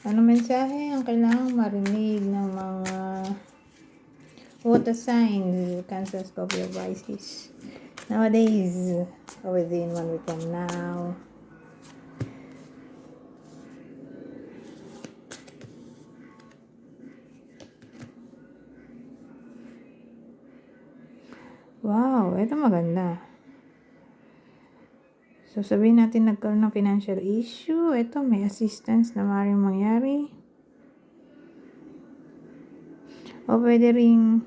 Ano mensahe ang kailangang marinig ng mga water signs, Cancer, Scorpio, Pisces nowadays, or within 1 week from now? Wow, ito maganda. So, sabihin natin nagkaroon ng financial issue. Ito, may assistance na maaaring mangyari. O pwede ring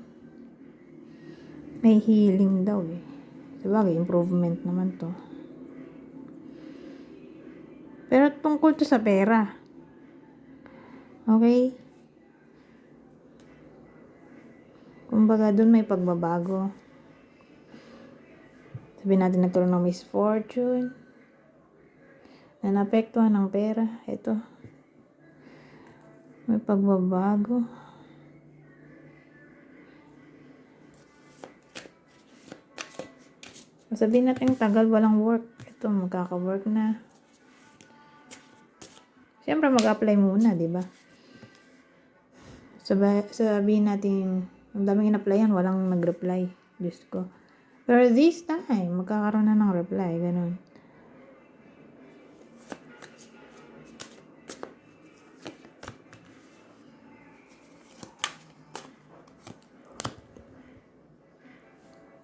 may healing daw eh. Sabagay, improvement naman to. Pero tungkol to sa pera. Okay? Kumbaga, dun may pagbabago. Sabihin natin nagkaroon ng misfortune. Na naapektuhan ng pera. Ito. May pagbabago. Sabihin natin tagal walang work. Ito, magkaka-work na. Siyempre, mag-apply muna, di ba? Sabihin natin, ang daming in-applyan, walang nag-reply. Diyos ko. Pero this time, magkakaroon na ng reply. Ganun.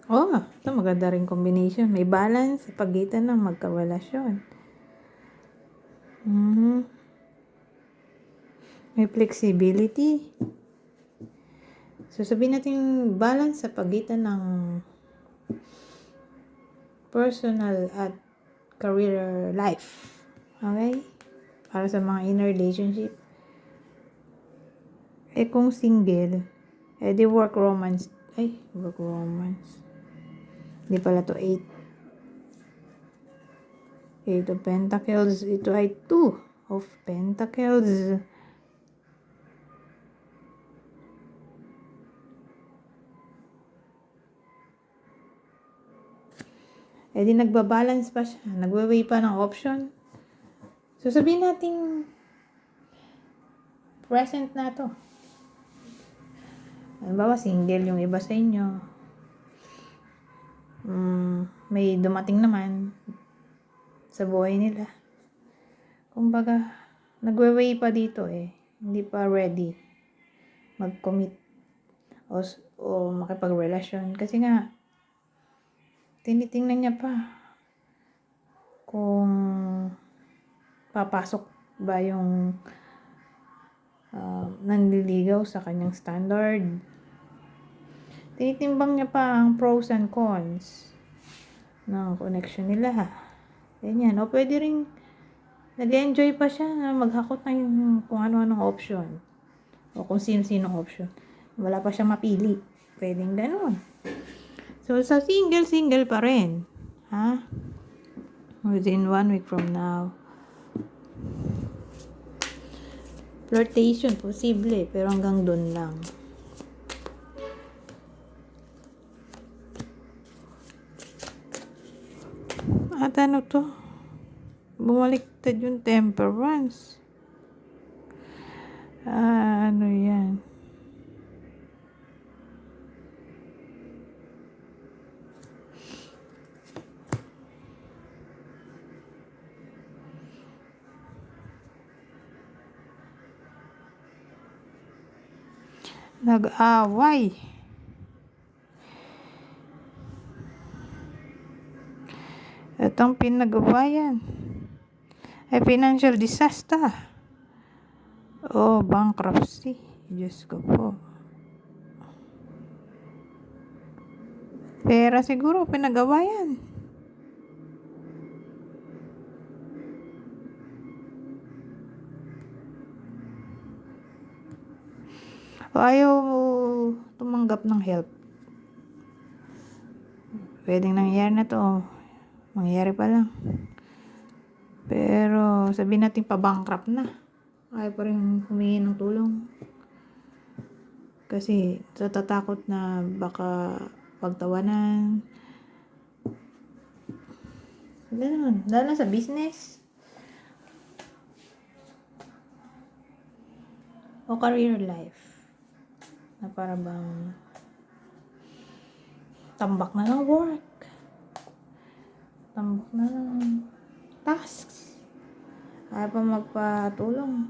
Oh, ito maganda rin combination. May balance sa pagitan ng magkarelasyon. May flexibility. So, sabihin natin balance sa pagitan ng personal at career life. Okay? Para sa mga in relationship. Eh, kung single, eh, di work romance. Ay, work romance. Di pala to 8. 8 of Pentacles. Ito ay 2 of Pentacles. Eh di nagbabalance pa siya. Nagwe-weigh pa ng option. So sabihin natin present na to. Halimbawa single yung iba sa inyo. May dumating naman sa buhay nila. Kumbaga, nagwe-weigh pa dito eh. Hindi pa ready mag-commit o makipagrelasyon. Kasi nga, tinitingnan niya pa kung papasok ba yung nanliligaw sa kanyang standard. Tinitimbang niya pa ang pros and cons ng connection nila. Ganyan. O pwede rin nag-enjoy pa siya na maghakot ng kung ano-anong option. O kung sino-sinong option. Wala pa siya mapili. Pwedeng ganun. So, sa single pa rin. Ha? Within 1 week from now. Flirtation, posible. Pero hanggang dun lang. At ano to? Bumaliktad yung temperance. Ano yan? Nag-away. Itong pinag-awayan ay financial disaster o bankruptcy. Diyos ko po. Pera siguro pinag-awayan. O ayaw tumanggap ng help. Pwedeng nangyayari na to. Mangyayari pa lang. Pero sabihin natin pa-bankrupt na. Ayaw pa rin humingi ng tulong. Kasi natatakot na baka pagtawanan. Ganun. Lalo sa business. o career life. Na para bang tambak na ng work. Tambak na ng tasks. Ayaw pa magpatulong.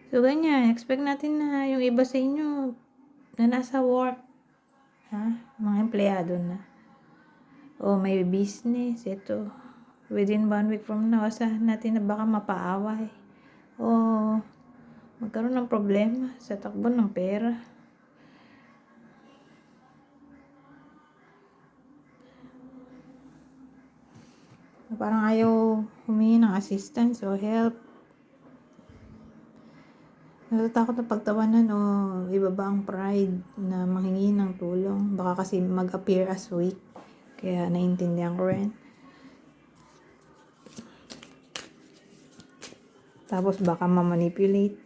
So, ganyan. Expect natin na yung iba sa inyo na nasa work, mga empleyado na. O may business, ito. Within 1 week from now, asahan natin na baka mapaaway. O magkaroon ng problema sa takbo ng pera. Parang ayaw humingi ng assistance o help. Natatakot na pagtawanan o ibaba ang pride na manghingi ng tulong. Baka kasi mag-appear as weak. Kaya naiintindihan ko rin. Tapos baka ma-manipulate.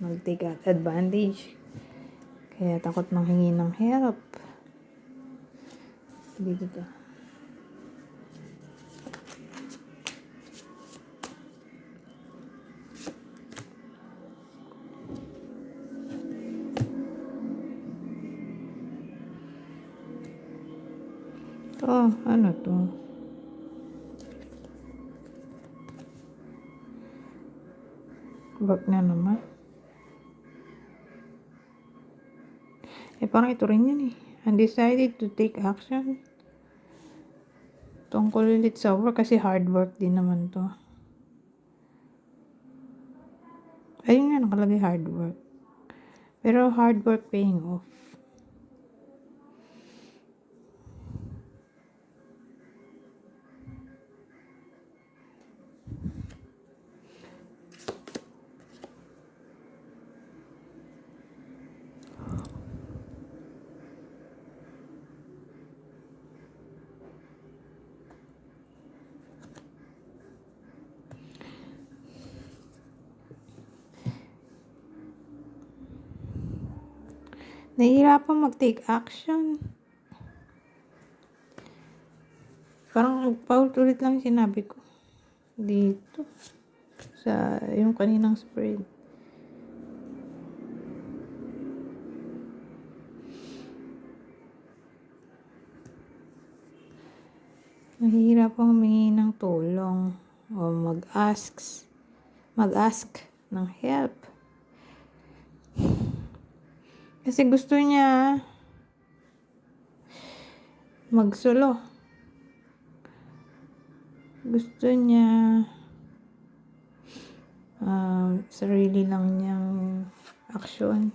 Mag-take advantage. Kaya takot manghingi ng help. Dito to. Oh, ano to? Work na naman. Parang ito rin yun eh. Undecided to take action. Tungkol ulit sa work kasi hard work din naman to. Ayun nga, nakalagay hard work. Pero hard work paying off. Nahihirapan mag-take action. Parang paulit-ulit lang sinabi ko. Dito. Sa yung kaninang spread. Nahihirapan humingi ng tulong. O mag-ask ng help. Kasi gusto niya magsolo. Gusto niya sarili lang niyang aksyon.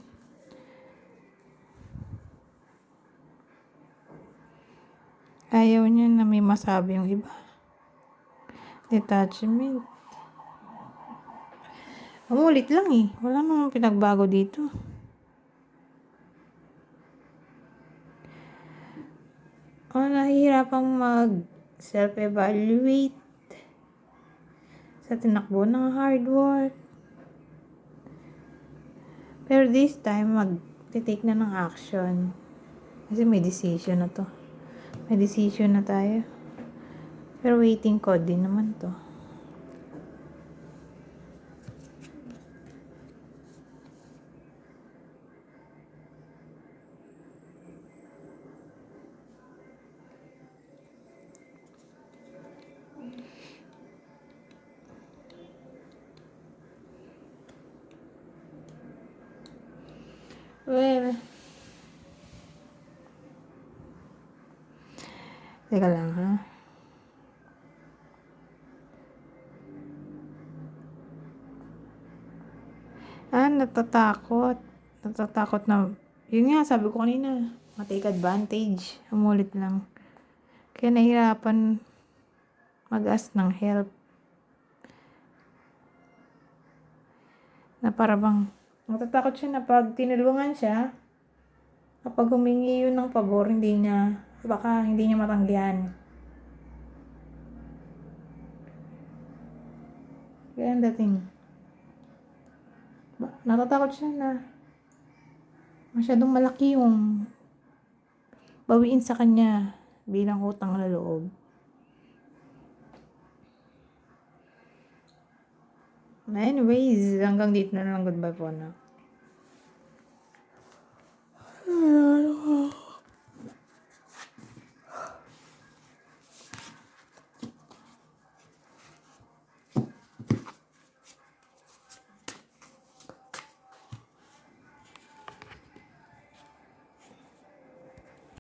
Ayaw niya na may masabi yung iba. Detachment. Umulit lang eh. Wala namang pinagbago dito. Nahihirapang mag-self-evaluate sa tinakbo ng hard work. Pero this time, mag-take na ng action. Kasi may decision na to. May decision na tayo. Pero waiting code din naman to. Well, teka lang ha. Natatakot. Natatakot na, yun nga sabi ko kanina, ma-take advantage. Umulit lang. Kaya nahihirapan mag-ask ng help. Na para bang, natatakot siya na pag tinulungan siya, kapag humingi yun ng pabor, baka hindi niya matanggihan. Kaya ang dating, natatakot siya na masyadong malaki yung bawiin sa kanya bilang utang na loob. Anyways, hanggang dito na lang. Goodbye po na.